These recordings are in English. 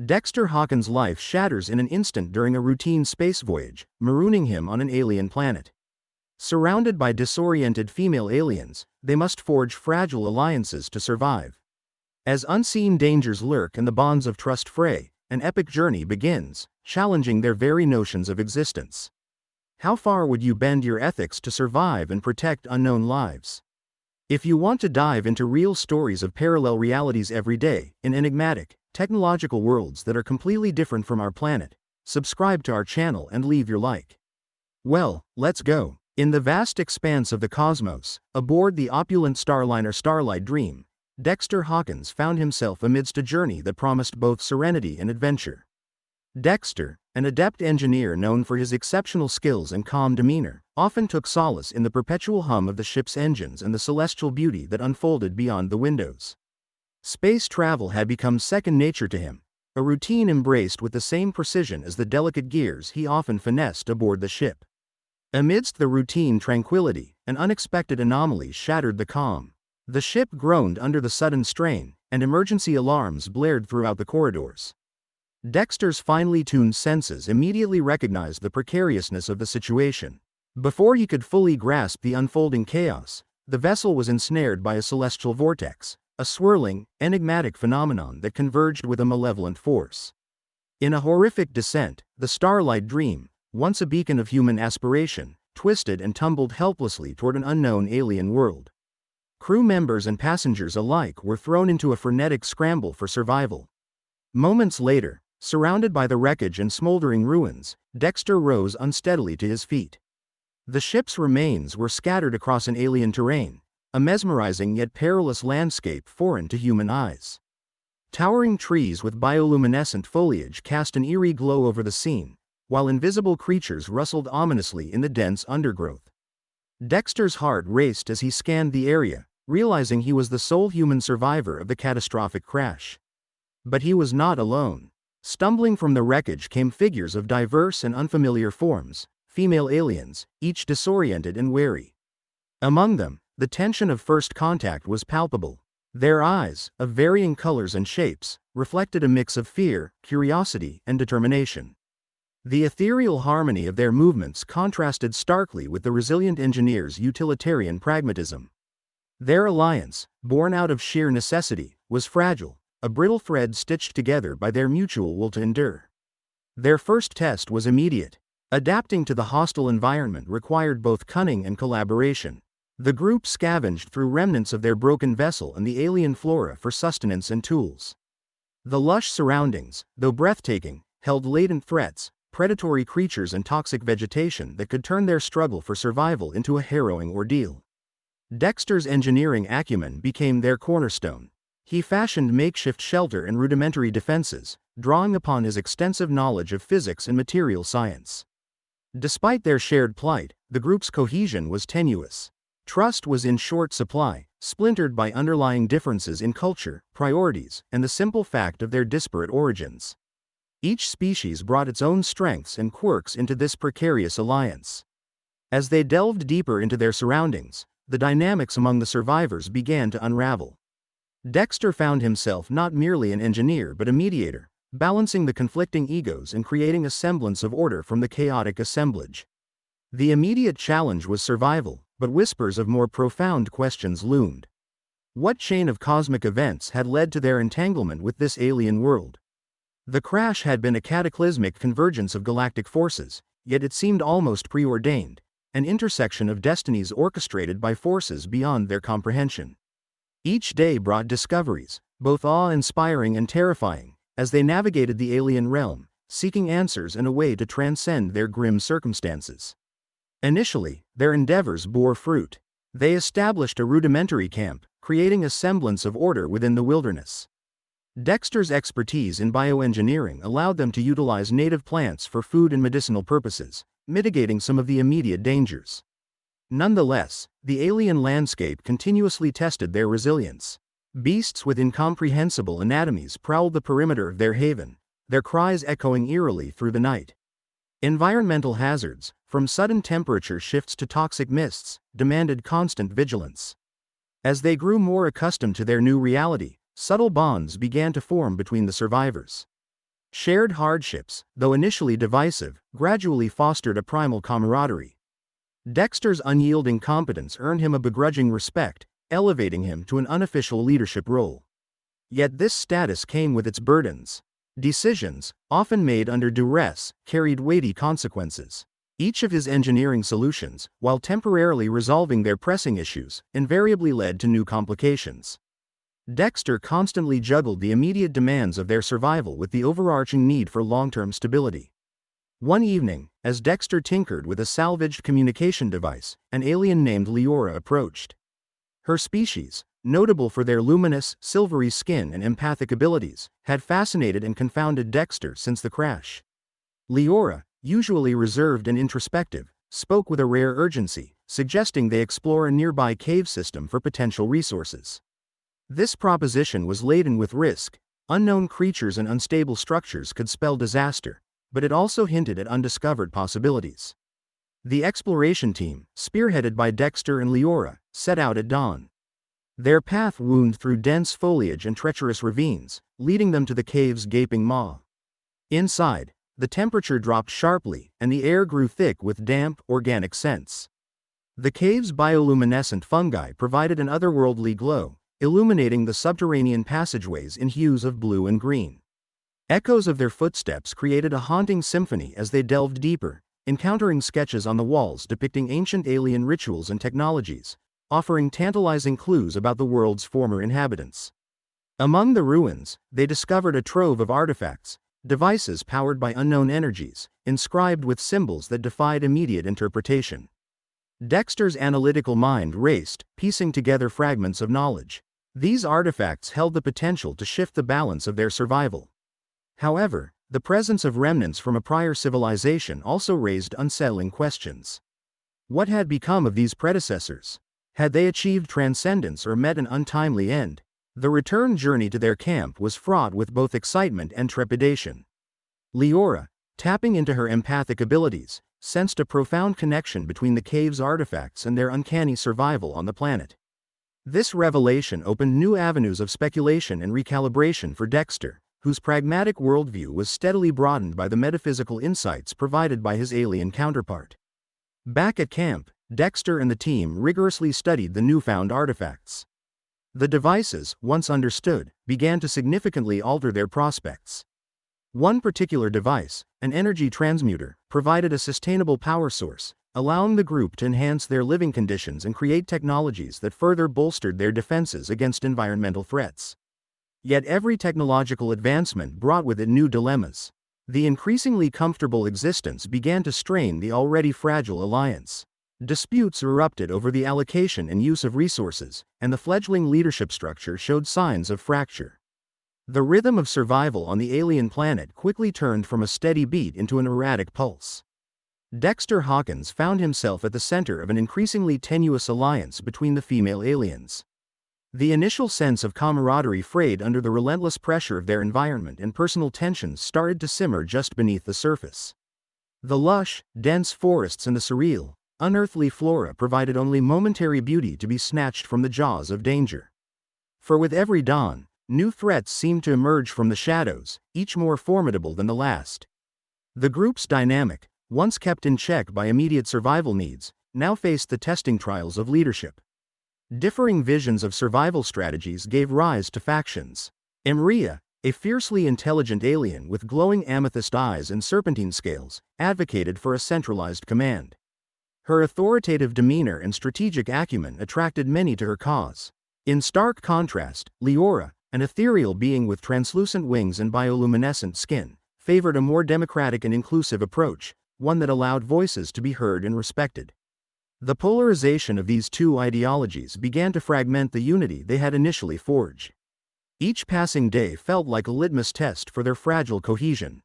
Dexter Hawkins' life shatters in an instant during a routine space voyage, marooning him on an alien planet. Surrounded by disoriented female aliens, they must forge fragile alliances to survive. As unseen dangers lurk and the bonds of trust fray, an epic journey begins, challenging their very notions of existence. How far would you bend your ethics to survive and protect unknown lives? If you want to dive into real stories of parallel realities every day, in enigmatic, technological worlds that are completely different from our planet, subscribe to our channel and leave your like. Well, let's go. In the vast expanse of the cosmos, aboard the opulent starliner Starlight Dream, Dexter Hawkins found himself amidst a journey that promised both serenity and adventure. Dexter, an adept engineer known for his exceptional skills and calm demeanor, often took solace in the perpetual hum of the ship's engines and the celestial beauty that unfolded beyond the windows. Space travel had become second nature to him, a routine embraced with the same precision as the delicate gears he often finessed aboard the ship. Amidst the routine tranquility, an unexpected anomaly shattered the calm. The ship groaned under the sudden strain, and emergency alarms blared throughout the corridors. Dexter's finely tuned senses immediately recognized the precariousness of the situation. Before he could fully grasp the unfolding chaos, the vessel was ensnared by a celestial vortex, a swirling, enigmatic phenomenon that converged with a malevolent force. In a horrific descent, the Starlight Dream, once a beacon of human aspiration, twisted and tumbled helplessly toward an unknown alien world. Crew members and passengers alike were thrown into a frenetic scramble for survival. Moments later, surrounded by the wreckage and smoldering ruins, Dexter rose unsteadily to his feet. The ship's remains were scattered across an alien terrain, a mesmerizing yet perilous landscape foreign to human eyes. Towering trees with bioluminescent foliage cast an eerie glow over the scene, while invisible creatures rustled ominously in the dense undergrowth. Dexter's heart raced as he scanned the area, realizing he was the sole human survivor of the catastrophic crash. But he was not alone. Stumbling from the wreckage came figures of diverse and unfamiliar forms, female aliens, each disoriented and wary. Among them, the tension of first contact was palpable. Their eyes, of varying colors and shapes, reflected a mix of fear, curiosity, and determination. The ethereal harmony of their movements contrasted starkly with the resilient engineer's utilitarian pragmatism. Their alliance, born out of sheer necessity, was fragile, a brittle thread stitched together by their mutual will to endure. Their first test was immediate. Adapting to the hostile environment required both cunning and collaboration. The group scavenged through remnants of their broken vessel and the alien flora for sustenance and tools. The lush surroundings, though breathtaking, held latent threats, predatory creatures and toxic vegetation that could turn their struggle for survival into a harrowing ordeal. Dexter's engineering acumen became their cornerstone. He fashioned makeshift shelter and rudimentary defenses, drawing upon his extensive knowledge of physics and material science. Despite their shared plight, the group's cohesion was tenuous. Trust was in short supply, splintered by underlying differences in culture, priorities, and the simple fact of their disparate origins. Each species brought its own strengths and quirks into this precarious alliance. As they delved deeper into their surroundings, the dynamics among the survivors began to unravel. Dexter found himself not merely an engineer but a mediator, balancing the conflicting egos and creating a semblance of order from the chaotic assemblage. The immediate challenge was survival, but whispers of more profound questions loomed. What chain of cosmic events had led to their entanglement with this alien world? The crash had been a cataclysmic convergence of galactic forces, yet it seemed almost preordained, an intersection of destinies orchestrated by forces beyond their comprehension. Each day brought discoveries, both awe-inspiring and terrifying, as they navigated the alien realm, seeking answers and a way to transcend their grim circumstances. Initially, their endeavors bore fruit. They established a rudimentary camp, creating a semblance of order within the wilderness. Dexter's expertise in bioengineering allowed them to utilize native plants for food and medicinal purposes, mitigating some of the immediate dangers. Nonetheless, the alien landscape continuously tested their resilience. Beasts with incomprehensible anatomies prowled the perimeter of their haven, their cries echoing eerily through the night. Environmental hazards, from sudden temperature shifts to toxic mists, demanded constant vigilance. As they grew more accustomed to their new reality, subtle bonds began to form between the survivors. Shared hardships, though initially divisive, gradually fostered a primal camaraderie. Dexter's unyielding competence earned him a begrudging respect, elevating him to an unofficial leadership role. Yet this status came with its burdens. Decisions, often made under duress, carried weighty consequences. Each of his engineering solutions, while temporarily resolving their pressing issues, invariably led to new complications. Dexter constantly juggled the immediate demands of their survival with the overarching need for long-term stability. One evening, as Dexter tinkered with a salvaged communication device, an alien named Leora approached. Her species, notable for their luminous, silvery skin and empathic abilities, had fascinated and confounded Dexter since the crash. Leora, usually reserved and introspective, spoke with a rare urgency, suggesting they explore a nearby cave system for potential resources. This proposition was laden with risk. Unknown creatures and unstable structures could spell disaster, but it also hinted at undiscovered possibilities. The exploration team, spearheaded by Dexter and Leora, set out at dawn. Their path wound through dense foliage and treacherous ravines, leading them to the cave's gaping maw. Inside, the temperature dropped sharply, and the air grew thick with damp, organic scents. The cave's bioluminescent fungi provided an otherworldly glow, illuminating the subterranean passageways in hues of blue and green. Echoes of their footsteps created a haunting symphony as they delved deeper, encountering sketches on the walls depicting ancient alien rituals and technologies, offering tantalizing clues about the world's former inhabitants. Among the ruins, they discovered a trove of artifacts, devices powered by unknown energies, inscribed with symbols that defied immediate interpretation. Dexter's analytical mind raced, piecing together fragments of knowledge. These artifacts held the potential to shift the balance of their survival. However, the presence of remnants from a prior civilization also raised unsettling questions. What had become of these predecessors? Had they achieved transcendence or met an untimely end? The return journey to their camp was fraught with both excitement and trepidation. Leora, tapping into her empathic abilities, sensed a profound connection between the cave's artifacts and their uncanny survival on the planet. This revelation opened new avenues of speculation and recalibration for Dexter, whose pragmatic worldview was steadily broadened by the metaphysical insights provided by his alien counterpart. Back at camp, Dexter and the team rigorously studied the newfound artifacts. The devices, once understood, began to significantly alter their prospects. One particular device, an energy transmuter, provided a sustainable power source, allowing the group to enhance their living conditions and create technologies that further bolstered their defenses against environmental threats. Yet every technological advancement brought with it new dilemmas. The increasingly comfortable existence began to strain the already fragile alliance. Disputes erupted over the allocation and use of resources, and the fledgling leadership structure showed signs of fracture. The rhythm of survival on the alien planet quickly turned from a steady beat into an erratic pulse. Dexter Hawkins found himself at the center of an increasingly tenuous alliance between the female aliens. The initial sense of camaraderie frayed under the relentless pressure of their environment, and personal tensions started to simmer just beneath the surface. The lush, dense forests and the surreal, unearthly flora provided only momentary beauty to be snatched from the jaws of danger. For with every dawn, new threats seemed to emerge from the shadows, each more formidable than the last. The group's dynamic, once kept in check by immediate survival needs, now faced the testing trials of leadership. Differing visions of survival strategies gave rise to factions. Emria, a fiercely intelligent alien with glowing amethyst eyes and serpentine scales, advocated for a centralized command. Her authoritative demeanor and strategic acumen attracted many to her cause. In stark contrast, Leora, an ethereal being with translucent wings and bioluminescent skin, favored a more democratic and inclusive approach, one that allowed voices to be heard and respected. The polarization of these two ideologies began to fragment the unity they had initially forged. Each passing day felt like a litmus test for their fragile cohesion.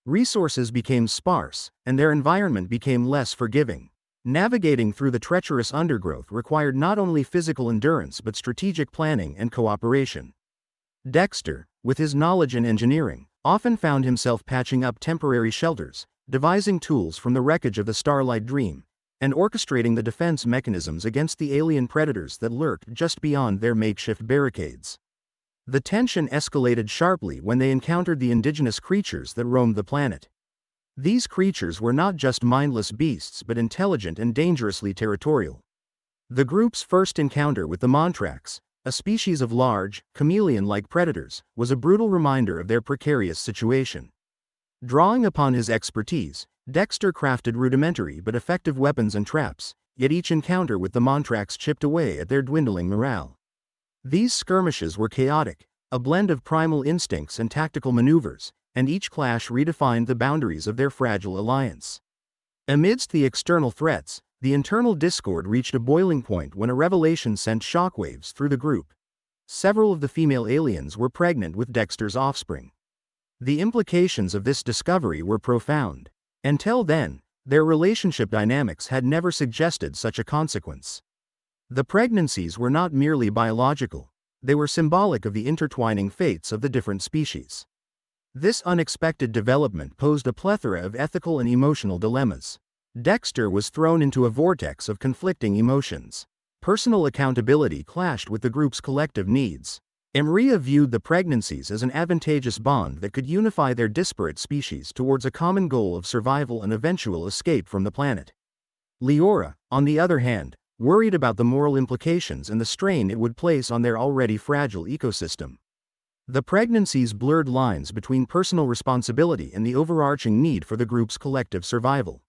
Resources became sparse, and their environment became less forgiving. Navigating through the treacherous undergrowth required not only physical endurance but strategic planning and cooperation. Dexter, with his knowledge in engineering, often found himself patching up temporary shelters, devising tools from the wreckage of the Starlight Dream, and orchestrating the defense mechanisms against the alien predators that lurked just beyond their makeshift barricades. The tension escalated sharply when they encountered the indigenous creatures that roamed the planet. These creatures were not just mindless beasts but intelligent and dangerously territorial. The group's first encounter with the Montrax, a species of large, chameleon-like predators, was a brutal reminder of their precarious situation. Drawing upon his expertise, Dexter crafted rudimentary but effective weapons and traps, yet each encounter with the Montrax chipped away at their dwindling morale. These skirmishes were chaotic, a blend of primal instincts and tactical maneuvers, and each clash redefined the boundaries of their fragile alliance. Amidst the external threats, the internal discord reached a boiling point when a revelation sent shockwaves through the group. Several of the female aliens were pregnant with Dexter's offspring. The implications of this discovery were profound. Until then, their relationship dynamics had never suggested such a consequence. The pregnancies were not merely biological, they were symbolic of the intertwining fates of the different species. This unexpected development posed a plethora of ethical and emotional dilemmas. Dexter was thrown into a vortex of conflicting emotions. Personal accountability clashed with the group's collective needs. Maria viewed the pregnancies as an advantageous bond that could unify their disparate species towards a common goal of survival and eventual escape from the planet. Leora, on the other hand, worried about the moral implications and the strain it would place on their already fragile ecosystem. The pregnancies blurred lines between personal responsibility and the overarching need for the group's collective survival.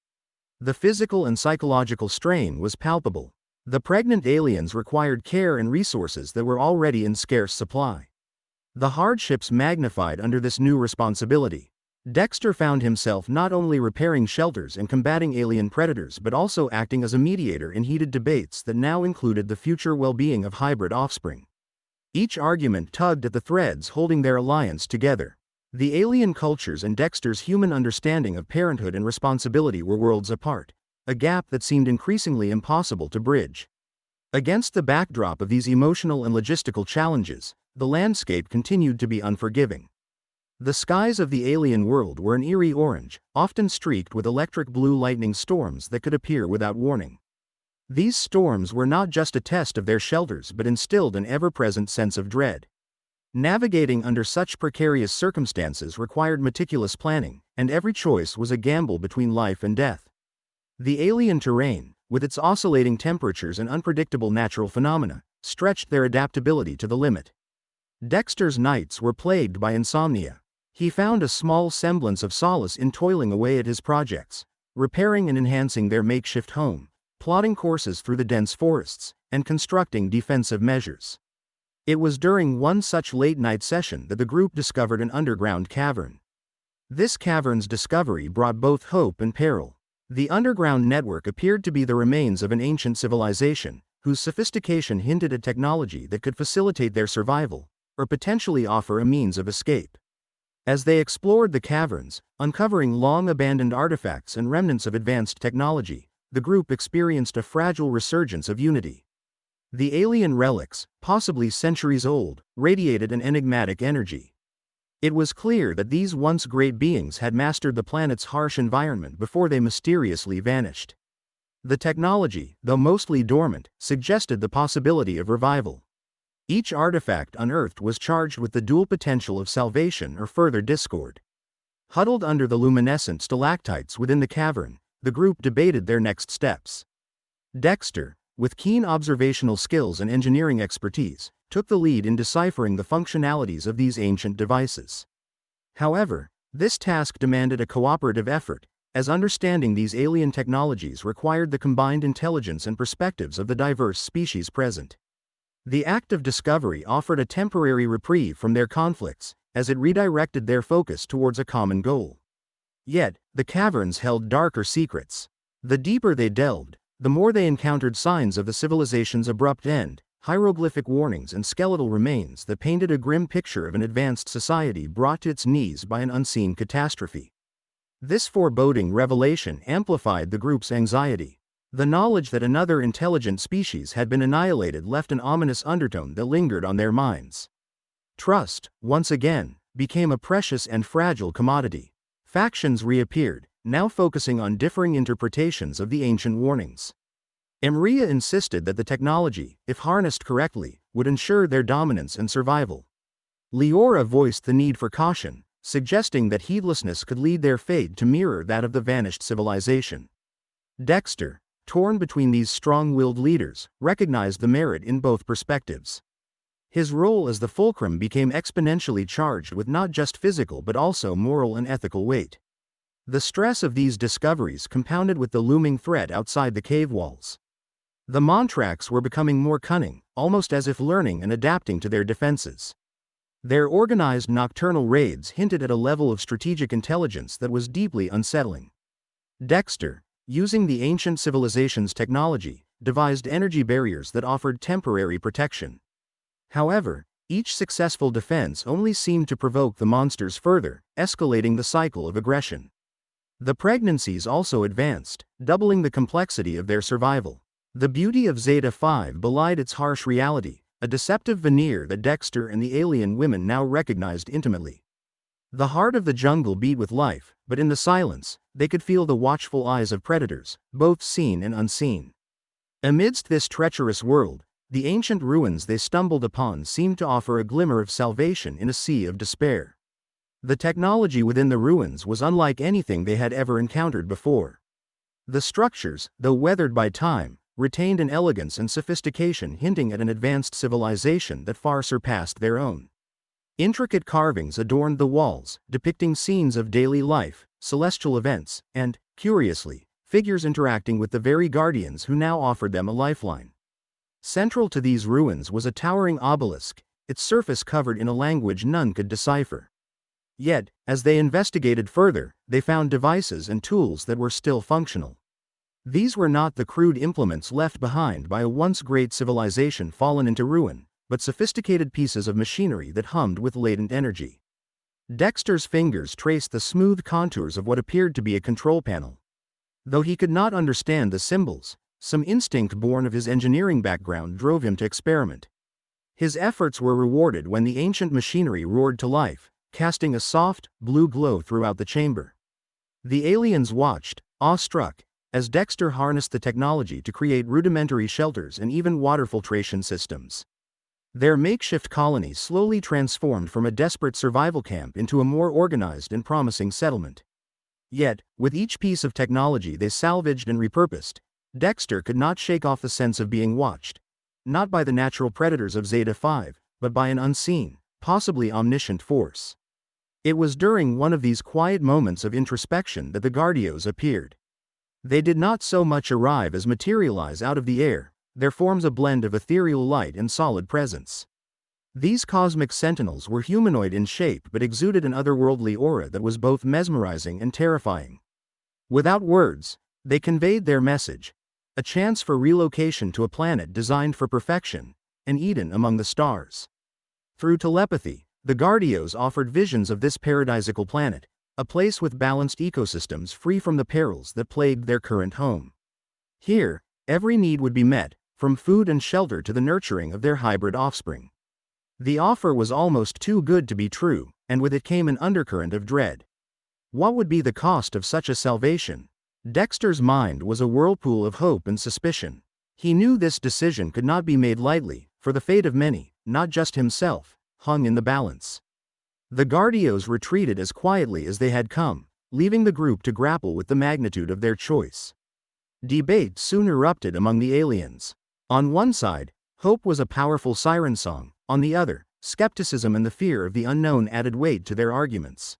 The physical and psychological strain was palpable. The pregnant aliens required care and resources that were already in scarce supply. The hardships magnified under this new responsibility. Dexter found himself not only repairing shelters and combating alien predators but also acting as a mediator in heated debates that now included the future well-being of hybrid offspring. Each argument tugged at the threads holding their alliance together. The alien cultures and Dexter's human understanding of parenthood and responsibility were worlds apart, a gap that seemed increasingly impossible to bridge. Against the backdrop of these emotional and logistical challenges, the landscape continued to be unforgiving. The skies of the alien world were an eerie orange, often streaked with electric blue lightning storms that could appear without warning. These storms were not just a test of their shelters but instilled an ever-present sense of dread. Navigating under such precarious circumstances required meticulous planning, and every choice was a gamble between life and death. The alien terrain, with its oscillating temperatures and unpredictable natural phenomena, stretched their adaptability to the limit. Dexter's nights were plagued by insomnia. He found a small semblance of solace in toiling away at his projects, repairing and enhancing their makeshift home, plotting courses through the dense forests, and constructing defensive measures. It was during one such late-night session that the group discovered an underground cavern. This cavern's discovery brought both hope and peril. The underground network appeared to be the remains of an ancient civilization, whose sophistication hinted at technology that could facilitate their survival, or potentially offer a means of escape. As they explored the caverns, uncovering long-abandoned artifacts and remnants of advanced technology, the group experienced a fragile resurgence of unity. The alien relics, possibly centuries old, radiated an enigmatic energy. It was clear that these once great beings had mastered the planet's harsh environment before they mysteriously vanished. The technology, though mostly dormant, suggested the possibility of revival. Each artifact unearthed was charged with the dual potential of salvation or further discord. Huddled under the luminescent stalactites within the cavern, the group debated their next steps. Dexter, with keen observational skills and engineering expertise, took the lead in deciphering the functionalities of these ancient devices. However, this task demanded a cooperative effort, as understanding these alien technologies required the combined intelligence and perspectives of the diverse species present. The act of discovery offered a temporary reprieve from their conflicts, as it redirected their focus towards a common goal. Yet, the caverns held darker secrets. The deeper they delved, the more they encountered signs of the civilization's abrupt end, hieroglyphic warnings and skeletal remains that painted a grim picture of an advanced society brought to its knees by an unseen catastrophe. This foreboding revelation amplified the group's anxiety. The knowledge that another intelligent species had been annihilated left an ominous undertone that lingered on their minds. Trust, once again, became a precious and fragile commodity. Factions reappeared, now focusing on differing interpretations of the ancient warnings. Maria insisted that the technology, if harnessed correctly, would ensure their dominance and survival. Leora voiced the need for caution, suggesting that heedlessness could lead their fate to mirror that of the vanished civilization. Dexter, torn between these strong-willed leaders, recognized the merit in both perspectives. His role as the fulcrum became exponentially charged with not just physical but also moral and ethical weight. The stress of these discoveries compounded with the looming threat outside the cave walls. The Montrax were becoming more cunning, almost as if learning and adapting to their defenses. Their organized nocturnal raids hinted at a level of strategic intelligence that was deeply unsettling. Dexter, using the ancient civilization's technology, devised energy barriers that offered temporary protection. However, each successful defense only seemed to provoke the monsters further, escalating the cycle of aggression. The pregnancies also advanced, doubling the complexity of their survival. The beauty of Zeta 5 belied its harsh reality, a deceptive veneer that Dexter and the alien women now recognized intimately. The heart of the jungle beat with life, but in the silence, they could feel the watchful eyes of predators, both seen and unseen. Amidst this treacherous world, the ancient ruins they stumbled upon seemed to offer a glimmer of salvation in a sea of despair. The technology within the ruins was unlike anything they had ever encountered before. The structures, though weathered by time, retained an elegance and sophistication hinting at an advanced civilization that far surpassed their own. Intricate carvings adorned the walls, depicting scenes of daily life, celestial events, and, curiously, figures interacting with the very guardians who now offered them a lifeline. Central to these ruins was a towering obelisk, its surface covered in a language none could decipher. Yet, as they investigated further, they found devices and tools that were still functional. These were not the crude implements left behind by a once great civilization fallen into ruin, but sophisticated pieces of machinery that hummed with latent energy. Dexter's fingers traced the smooth contours of what appeared to be a control panel. Though he could not understand the symbols, some instinct born of his engineering background drove him to experiment. His efforts were rewarded when the ancient machinery roared to life, casting a soft, blue glow throughout the chamber. The aliens watched, awestruck, as Dexter harnessed the technology to create rudimentary shelters and even water filtration systems. Their makeshift colony slowly transformed from a desperate survival camp into a more organized and promising settlement. Yet, with each piece of technology they salvaged and repurposed, Dexter could not shake off the sense of being watched. Not by the natural predators of Zeta 5, but by an unseen, possibly omniscient force. It was during one of these quiet moments of introspection that the Guardios appeared. They did not so much arrive as materialize out of the air, their forms a blend of ethereal light and solid presence. These cosmic sentinels were humanoid in shape but exuded an otherworldly aura that was both mesmerizing and terrifying. Without words, they conveyed their message: a chance for relocation to a planet designed for perfection, an Eden among the stars. Through telepathy, the Guardios offered visions of this paradisical planet, a place with balanced ecosystems free from the perils that plagued their current home. Here, every need would be met, from food and shelter to the nurturing of their hybrid offspring. The offer was almost too good to be true, and with it came an undercurrent of dread. What would be the cost of such a salvation? Dexter's mind was a whirlpool of hope and suspicion. He knew this decision could not be made lightly, for the fate of many, not just himself, hung in the balance. The Guardios retreated as quietly as they had come, leaving the group to grapple with the magnitude of their choice. Debate soon erupted among the aliens. On one side, hope was a powerful siren song; on the other, skepticism and the fear of the unknown added weight to their arguments.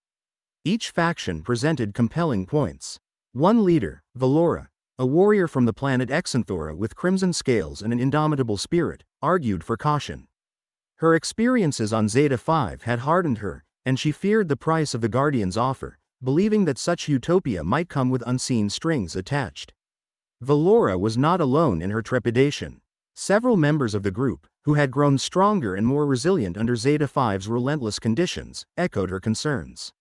Each faction presented compelling points. One leader, Valora, a warrior from the planet Exanthora with crimson scales and an indomitable spirit, argued for caution. Her experiences on Zeta 5 had hardened her, and she feared the price of the Guardian's offer, believing that such utopia might come with unseen strings attached. Valora was not alone in her trepidation. Several members of the group, who had grown stronger and more resilient under Zeta 5's relentless conditions, echoed her concerns.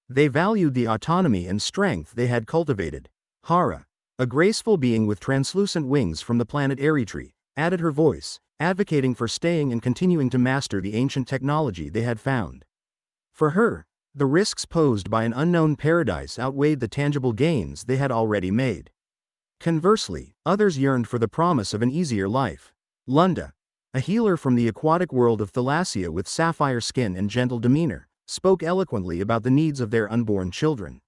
They valued the autonomy and strength they had cultivated. Hara, a graceful being with translucent wings from the planet Eritrea, added her voice, advocating for staying and continuing to master the ancient technology they had found. For her, the risks posed by an unknown paradise outweighed the tangible gains they had already made. Conversely, others yearned for the promise of an easier life. Lunda, a healer from the aquatic world of Thalassia with sapphire skin and gentle demeanor, spoke eloquently about the needs of their unborn children.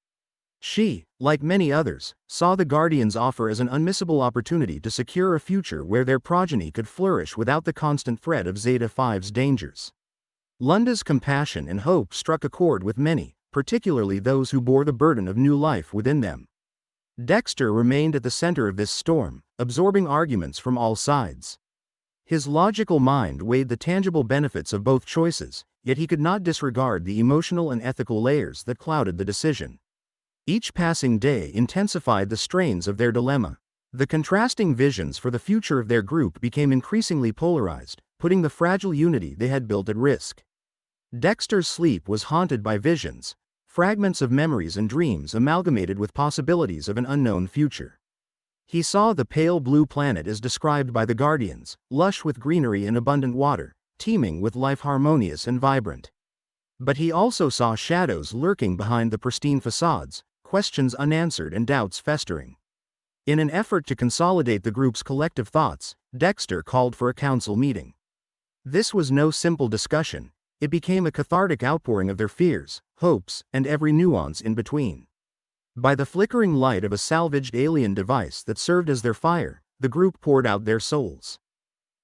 She, like many others, saw the Guardians' offer as an unmissable opportunity to secure a future where their progeny could flourish without the constant threat of Zeta 5's dangers. Lunda's compassion and hope struck a chord with many, particularly those who bore the burden of new life within them. Dexter remained at the center of this storm, absorbing arguments from all sides. His logical mind weighed the tangible benefits of both choices, yet he could not disregard the emotional and ethical layers that clouded the decision. Each passing day intensified the strains of their dilemma. The contrasting visions for the future of their group became increasingly polarized, putting the fragile unity they had built at risk. Dexter's sleep was haunted by visions, fragments of memories and dreams amalgamated with possibilities of an unknown future. He saw the pale blue planet as described by the Guardians, lush with greenery and abundant water, teeming with life, harmonious and vibrant. But he also saw shadows lurking behind the pristine facades, questions unanswered and doubts festering. In an effort to consolidate the group's collective thoughts, Dexter called for a council meeting. This was no simple discussion, it became a cathartic outpouring of their fears, hopes, and every nuance in between. By the flickering light of a salvaged alien device that served as their fire, the group poured out their souls.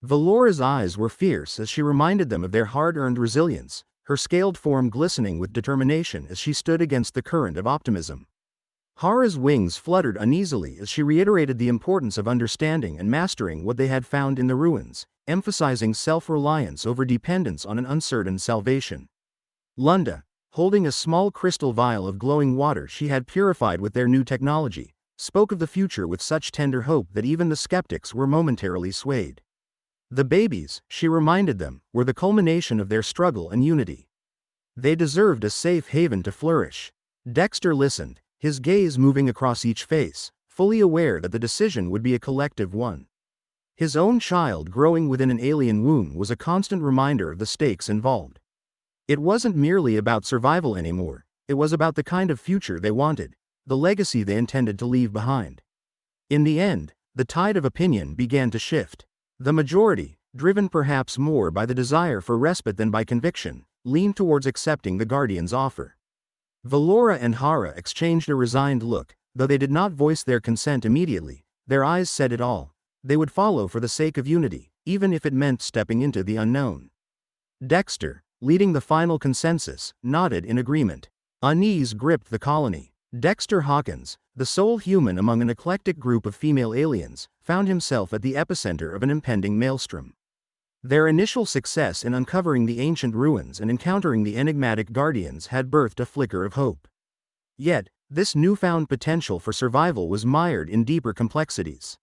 Valora's eyes were fierce as she reminded them of their hard-earned resilience, her scaled form glistening with determination as she stood against the current of optimism. Hara's wings fluttered uneasily as she reiterated the importance of understanding and mastering what they had found in the ruins, emphasizing self-reliance over dependence on an uncertain salvation. Lunda, holding a small crystal vial of glowing water she had purified with their new technology, spoke of the future with such tender hope that even the skeptics were momentarily swayed. The babies, she reminded them, were the culmination of their struggle and unity. They deserved a safe haven to flourish. Dexter listened, his gaze moving across each face, fully aware that the decision would be a collective one. His own child growing within an alien womb was a constant reminder of the stakes involved. It wasn't merely about survival anymore, it was about the kind of future they wanted, the legacy they intended to leave behind. In the end, the tide of opinion began to shift. The majority, driven perhaps more by the desire for respite than by conviction, leaned towards accepting the Guardian's offer. Valora and Hara exchanged a resigned look, though they did not voice their consent immediately. Their eyes said it all. They would follow for the sake of unity, even if it meant stepping into the unknown. Dexter, leading the final consensus, nodded in agreement. Unease gripped the colony. Dexter Hawkins, the sole human among an eclectic group of female aliens, found himself at the epicenter of an impending maelstrom. Their initial success in uncovering the ancient ruins and encountering the enigmatic Guardians had birthed a flicker of hope. Yet, this newfound potential for survival was mired in deeper complexities.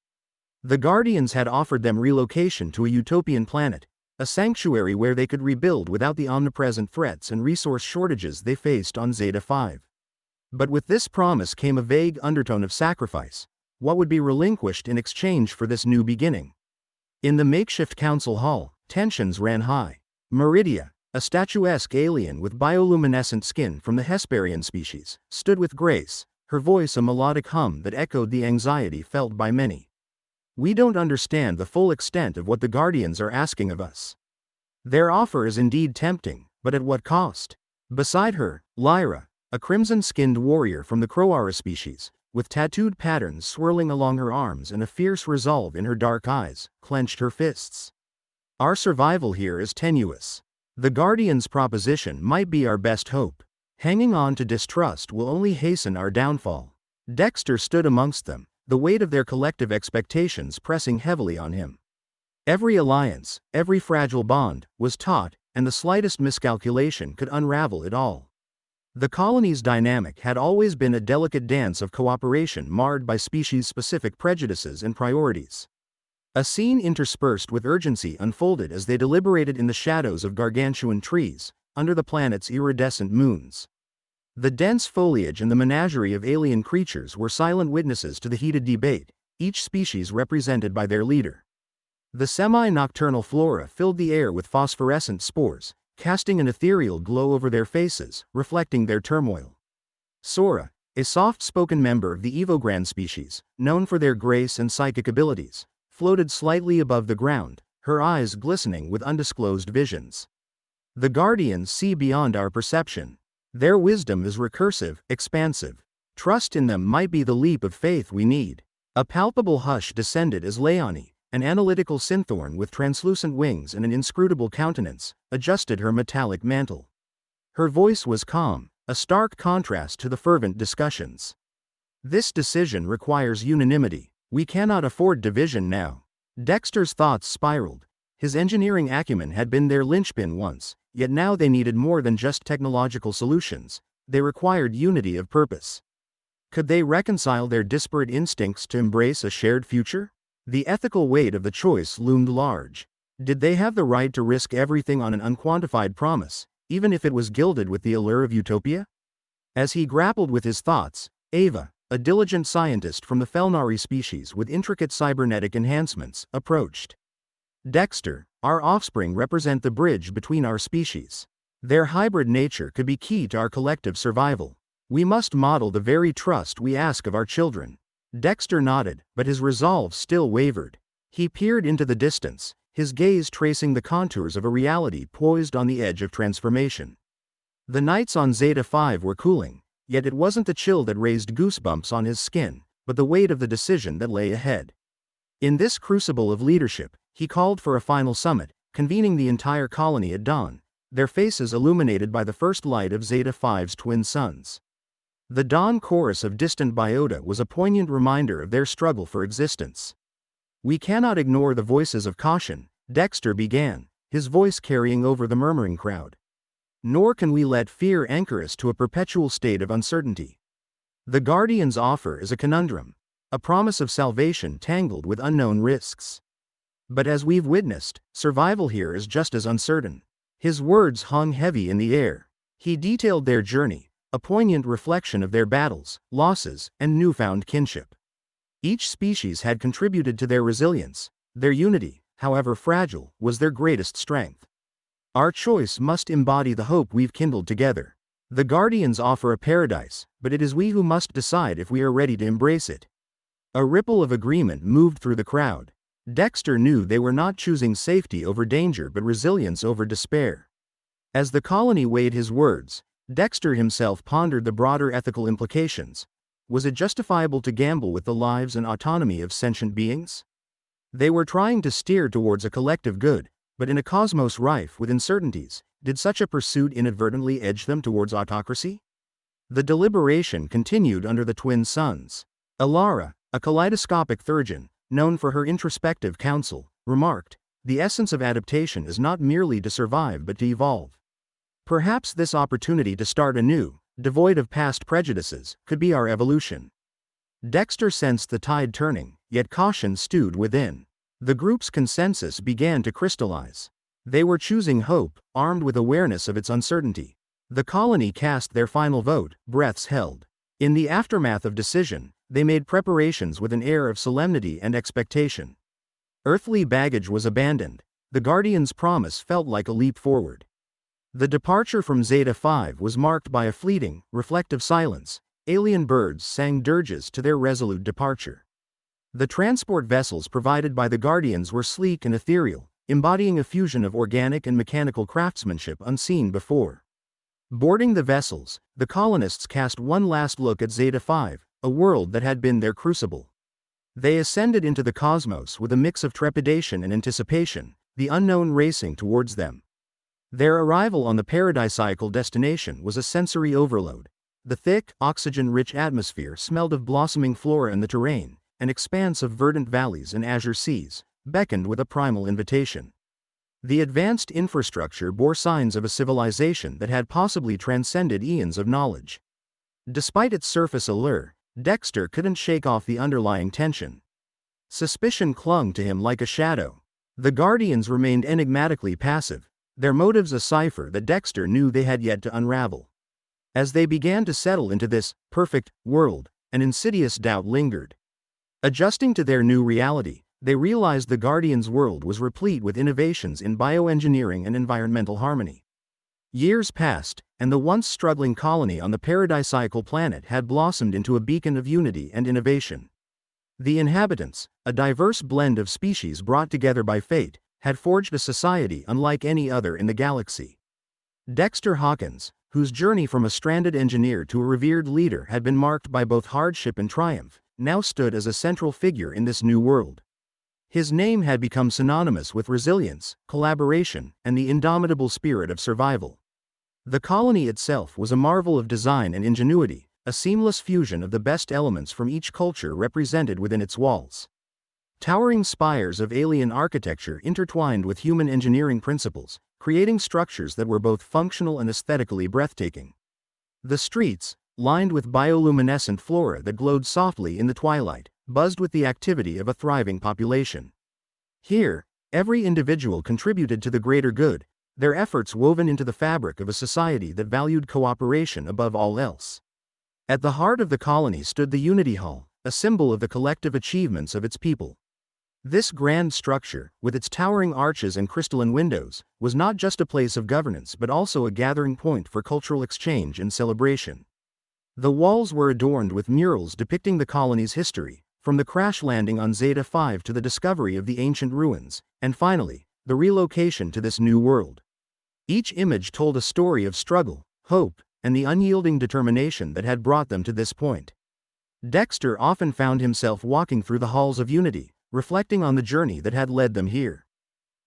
The Guardians had offered them relocation to a utopian planet, a sanctuary where they could rebuild without the omnipresent threats and resource shortages they faced on Zeta 5. But with this promise came a vague undertone of sacrifice. What would be relinquished in exchange for this new beginning? In the makeshift council hall, tensions ran high. Meridia, a statuesque alien with bioluminescent skin from the Hesperian species, stood with grace, her voice a melodic hum that echoed the anxiety felt by many. We don't understand the full extent of what the Guardians are asking of us. Their offer is indeed tempting, but at what cost? Beside her, Lyra, a crimson-skinned warrior from the Croara species, with tattooed patterns swirling along her arms and a fierce resolve in her dark eyes, clenched her fists. Our survival here is tenuous. The Guardian's proposition might be our best hope. Hanging on to distrust will only hasten our downfall. Dexter stood amongst them, the weight of their collective expectations pressing heavily on him. Every alliance, every fragile bond, was taut, and the slightest miscalculation could unravel it all. The colony's dynamic had always been a delicate dance of cooperation marred by species-specific prejudices and priorities. A scene interspersed with urgency unfolded as they deliberated in the shadows of gargantuan trees, under the planet's iridescent moons. The dense foliage and the menagerie of alien creatures were silent witnesses to the heated debate, each species represented by their leader. The semi-nocturnal flora filled the air with phosphorescent spores, casting an ethereal glow over their faces, reflecting their turmoil. Sora, a soft-spoken member of the Evogran species, known for their grace and psychic abilities, floated slightly above the ground, her eyes glistening with undisclosed visions. The Guardians see beyond our perception. Their wisdom is recursive, expansive. Trust in them might be the leap of faith we need. A palpable hush descended as Leonie, an analytical synthorn with translucent wings and an inscrutable countenance, adjusted her metallic mantle. Her voice was calm, a stark contrast to the fervent discussions. This decision requires unanimity. We cannot afford division now. Dexter's thoughts spiraled. His engineering acumen had been their linchpin once, yet now they needed more than just technological solutions. They required unity of purpose. Could they reconcile their disparate instincts to embrace a shared future? The ethical weight of the choice loomed large. Did they have the right to risk everything on an unquantified promise, even if it was gilded with the allure of utopia? As he grappled with his thoughts, Ava, a diligent scientist from the Felnari species with intricate cybernetic enhancements, approached. Dexter, our offspring represent the bridge between our species. Their hybrid nature could be key to our collective survival. We must model the very trust we ask of our children. Dexter nodded, but his resolve still wavered. He peered into the distance, his gaze tracing the contours of a reality poised on the edge of transformation. The nights on Zeta 5 were cooling, yet it wasn't the chill that raised goosebumps on his skin, but the weight of the decision that lay ahead. In this crucible of leadership, he called for a final summit, convening the entire colony at dawn, their faces illuminated by the first light of Zeta 5's twin suns. The dawn chorus of distant biota was a poignant reminder of their struggle for existence. We cannot ignore the voices of caution, Dexter began, his voice carrying over the murmuring crowd. Nor can we let fear anchor us to a perpetual state of uncertainty. The Guardian's offer is a conundrum, a promise of salvation tangled with unknown risks. But as we've witnessed, survival here is just as uncertain. His words hung heavy in the air. He detailed their journey, a poignant reflection of their battles, losses, and newfound kinship. Each species had contributed to their resilience. Their unity, however fragile, was their greatest strength. Our choice must embody the hope we've kindled together. The Guardians offer a paradise, but it is we who must decide if we are ready to embrace it. A ripple of agreement moved through the crowd. Dexter knew they were not choosing safety over danger but resilience over despair. As the colony weighed his words, Dexter himself pondered the broader ethical implications. Was it justifiable to gamble with the lives and autonomy of sentient beings? They were trying to steer towards a collective good, but in a cosmos rife with uncertainties, did such a pursuit inadvertently edge them towards autocracy? The deliberation continued under the twin suns. Alara, a kaleidoscopic Thurgeon, known for her introspective counsel, remarked, "The essence of adaptation is not merely to survive but to evolve." Perhaps this opportunity to start anew, devoid of past prejudices, could be our evolution. Dexter sensed the tide turning, yet caution stewed within. The group's consensus began to crystallize. They were choosing hope, armed with awareness of its uncertainty. The colony cast their final vote, breaths held. In the aftermath of decision, they made preparations with an air of solemnity and expectation. Earthly baggage was abandoned. The Guardian's promise felt like a leap forward. The departure from Zeta 5 was marked by a fleeting, reflective silence. Alien birds sang dirges to their resolute departure. The transport vessels provided by the Guardians were sleek and ethereal, embodying a fusion of organic and mechanical craftsmanship unseen before. Boarding the vessels, the colonists cast one last look at Zeta 5, a world that had been their crucible. They ascended into the cosmos with a mix of trepidation and anticipation, the unknown racing towards them. Their arrival on the paradisiacal destination was a sensory overload. The thick, oxygen-rich atmosphere smelled of blossoming flora and the terrain, an expanse of verdant valleys and azure seas, beckoned with a primal invitation. The advanced infrastructure bore signs of a civilization that had possibly transcended eons of knowledge. Despite its surface allure, Dexter couldn't shake off the underlying tension. Suspicion clung to him like a shadow. The Guardians remained enigmatically passive, their motives a cipher that Dexter knew they had yet to unravel. As they began to settle into this perfect world, an insidious doubt lingered. Adjusting to their new reality, they realized the Guardians' world was replete with innovations in bioengineering and environmental harmony. Years passed, and the once struggling colony on the paradisiacal planet had blossomed into a beacon of unity and innovation. The inhabitants, a diverse blend of species brought together by fate, had forged a society unlike any other in the galaxy. Dexter Hawkins, whose journey from a stranded engineer to a revered leader had been marked by both hardship and triumph, now stood as a central figure in this new world. His name had become synonymous with resilience, collaboration, and the indomitable spirit of survival. The colony itself was a marvel of design and ingenuity, a seamless fusion of the best elements from each culture represented within its walls. Towering spires of alien architecture intertwined with human engineering principles, creating structures that were both functional and aesthetically breathtaking. The streets, lined with bioluminescent flora that glowed softly in the twilight, buzzed with the activity of a thriving population. Here, every individual contributed to the greater good, their efforts woven into the fabric of a society that valued cooperation above all else. At the heart of the colony stood the Unity Hall, a symbol of the collective achievements of its people. This grand structure, with its towering arches and crystalline windows, was not just a place of governance but also a gathering point for cultural exchange and celebration. The walls were adorned with murals depicting the colony's history, from the crash landing on Zeta 5 to the discovery of the ancient ruins, and finally, the relocation to this new world. Each image told a story of struggle, hope, and the unyielding determination that had brought them to this point. Dexter often found himself walking through the halls of Unity, reflecting on the journey that had led them here.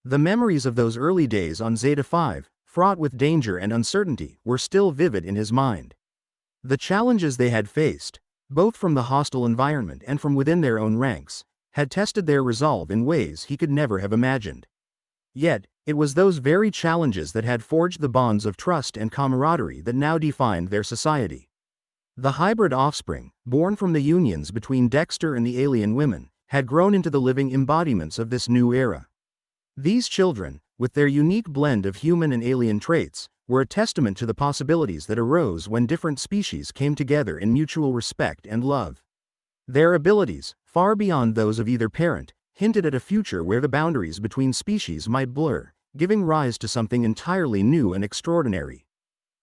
The memories of those early days on Zeta 5, fraught with danger and uncertainty, were still vivid in his mind. The challenges they had faced, both from the hostile environment and from within their own ranks, had tested their resolve in ways he could never have imagined. Yet, it was those very challenges that had forged the bonds of trust and camaraderie that now defined their society. The hybrid offspring, born from the unions between Dexter and the alien women, had grown into the living embodiments of this new era. These children, with their unique blend of human and alien traits, were a testament to the possibilities that arose when different species came together in mutual respect and love. Their abilities, far beyond those of either parent, hinted at a future where the boundaries between species might blur, giving rise to something entirely new and extraordinary.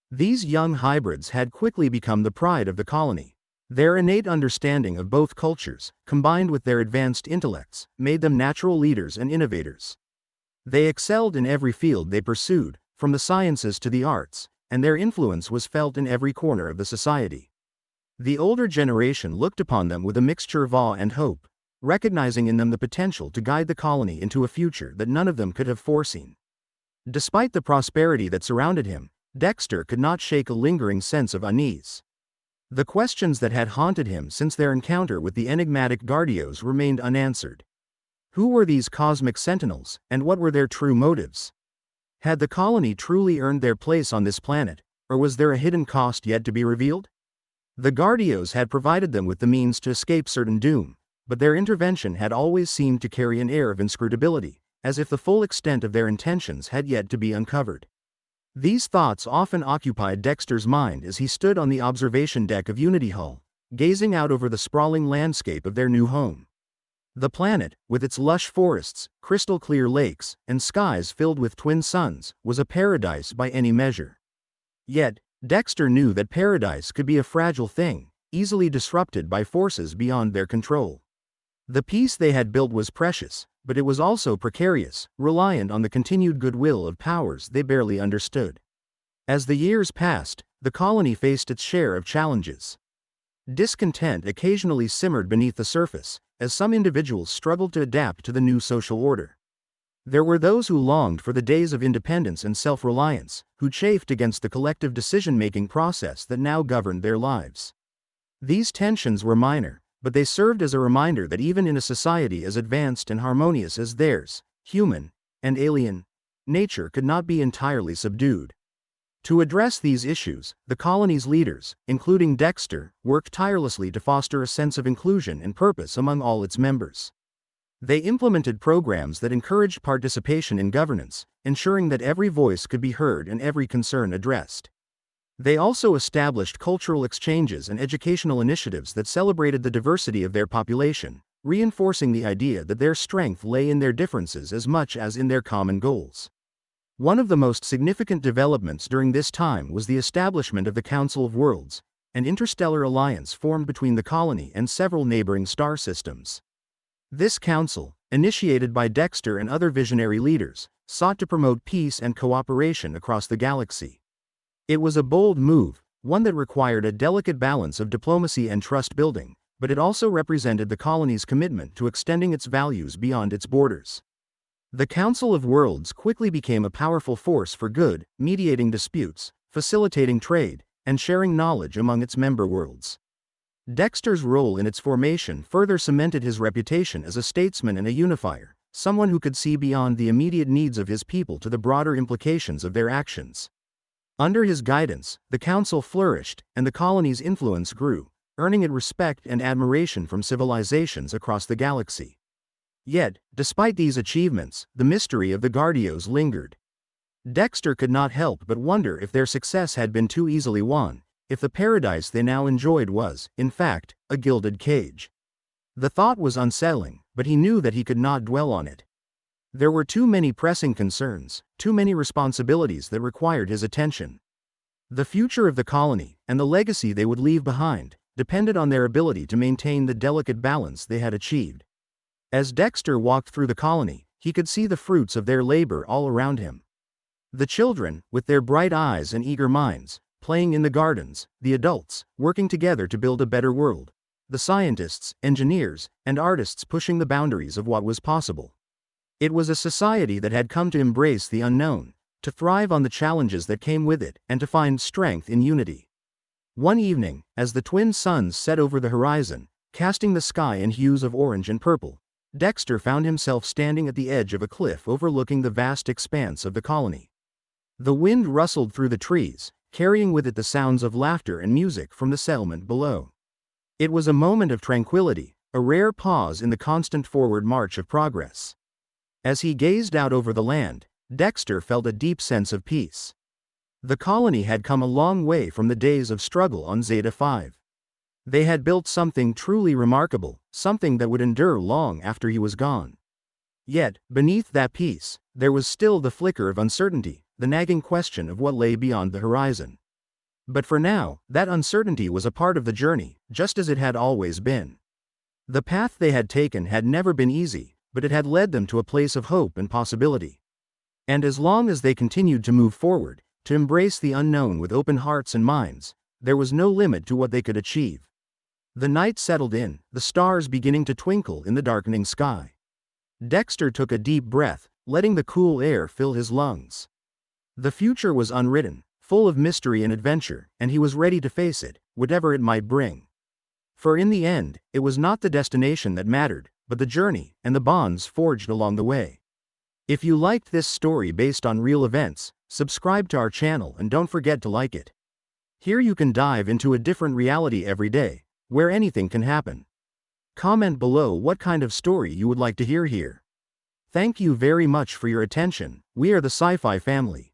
These young hybrids had quickly become the pride of the colony. Their innate understanding of both cultures, combined with their advanced intellects, made them natural leaders and innovators. They excelled in every field they pursued, from the sciences to the arts, and their influence was felt in every corner of the society. The older generation looked upon them with a mixture of awe and hope, recognizing in them the potential to guide the colony into a future that none of them could have foreseen. Despite the prosperity that surrounded him, Dexter could not shake a lingering sense of unease. The questions that had haunted him since their encounter with the enigmatic Guardios remained unanswered. Who were these cosmic sentinels, and what were their true motives? Had the colony truly earned their place on this planet, or was there a hidden cost yet to be revealed? The Guardios had provided them with the means to escape certain doom, but their intervention had always seemed to carry an air of inscrutability, as if the full extent of their intentions had yet to be uncovered. These thoughts often occupied Dexter's mind as he stood on the observation deck of Unity Hall, gazing out over the sprawling landscape of their new home. The planet, with its lush forests, crystal-clear lakes, and skies filled with twin suns, was a paradise by any measure. Yet, Dexter knew that paradise could be a fragile thing, easily disrupted by forces beyond their control. The peace they had built was precious, but it was also precarious, reliant on the continued goodwill of powers they barely understood. As the years passed, the colony faced its share of challenges. Discontent occasionally simmered beneath the surface, as some individuals struggled to adapt to the new social order. There were those who longed for the days of independence and self-reliance, who chafed against the collective decision-making process that now governed their lives. These tensions were minor, but they served as a reminder that even in a society as advanced and harmonious as theirs, human and alien nature could not be entirely subdued. To address these issues, the colony's leaders, including Dexter, worked tirelessly to foster a sense of inclusion and purpose among all its members. They implemented programs that encouraged participation in governance, ensuring that every voice could be heard and every concern addressed. They also established cultural exchanges and educational initiatives that celebrated the diversity of their population, reinforcing the idea that their strength lay in their differences as much as in their common goals. One of the most significant developments during this time was the establishment of the Council of Worlds, an interstellar alliance formed between the colony and several neighboring star systems. This council, initiated by Dexter and other visionary leaders, sought to promote peace and cooperation across the galaxy. It was a bold move, one that required a delicate balance of diplomacy and trust building, but it also represented the colony's commitment to extending its values beyond its borders. The Council of Worlds quickly became a powerful force for good, mediating disputes, facilitating trade, and sharing knowledge among its member worlds. Dexter's role in its formation further cemented his reputation as a statesman and a unifier, someone who could see beyond the immediate needs of his people to the broader implications of their actions. Under his guidance, the Council flourished, and the colony's influence grew, earning it respect and admiration from civilizations across the galaxy. Yet, despite these achievements, the mystery of the Guardios lingered. Dexter could not help but wonder if their success had been too easily won, if the paradise they now enjoyed was, in fact, a gilded cage. The thought was unsettling, but he knew that he could not dwell on it. There were too many pressing concerns, too many responsibilities that required his attention. The future of the colony, and the legacy they would leave behind, depended on their ability to maintain the delicate balance they had achieved. As Dexter walked through the colony, he could see the fruits of their labor all around him. The children, with their bright eyes and eager minds, playing in the gardens, the adults, working together to build a better world, the scientists, engineers, and artists pushing the boundaries of what was possible. It was a society that had come to embrace the unknown, to thrive on the challenges that came with it, and to find strength in unity. One evening, as the twin suns set over the horizon, casting the sky in hues of orange and purple, Dexter found himself standing at the edge of a cliff overlooking the vast expanse of the colony. The wind rustled through the trees, carrying with it the sounds of laughter and music from the settlement below. It was a moment of tranquility, a rare pause in the constant forward march of progress. As he gazed out over the land, Dexter felt a deep sense of peace. The colony had come a long way from the days of struggle on Zeta 5. They had built something truly remarkable, something that would endure long after he was gone. Yet, beneath that peace, there was still the flicker of uncertainty, the nagging question of what lay beyond the horizon. But for now, that uncertainty was a part of the journey, just as it had always been. The path they had taken had never been easy, but it had led them to a place of hope and possibility. And as long as they continued to move forward, to embrace the unknown with open hearts and minds, there was no limit to what they could achieve. The night settled in, the stars beginning to twinkle in the darkening sky. Dexter took a deep breath, letting the cool air fill his lungs. The future was unwritten, full of mystery and adventure, and he was ready to face it, whatever it might bring. For in the end, it was not the destination that mattered, but the journey, and the bonds forged along the way. If you liked this story based on real events, subscribe to our channel and don't forget to like it. Here you can dive into a different reality every day, where anything can happen. Comment below what kind of story you would like to hear here. Thank you very much for your attention. We are the Sci-Fi family.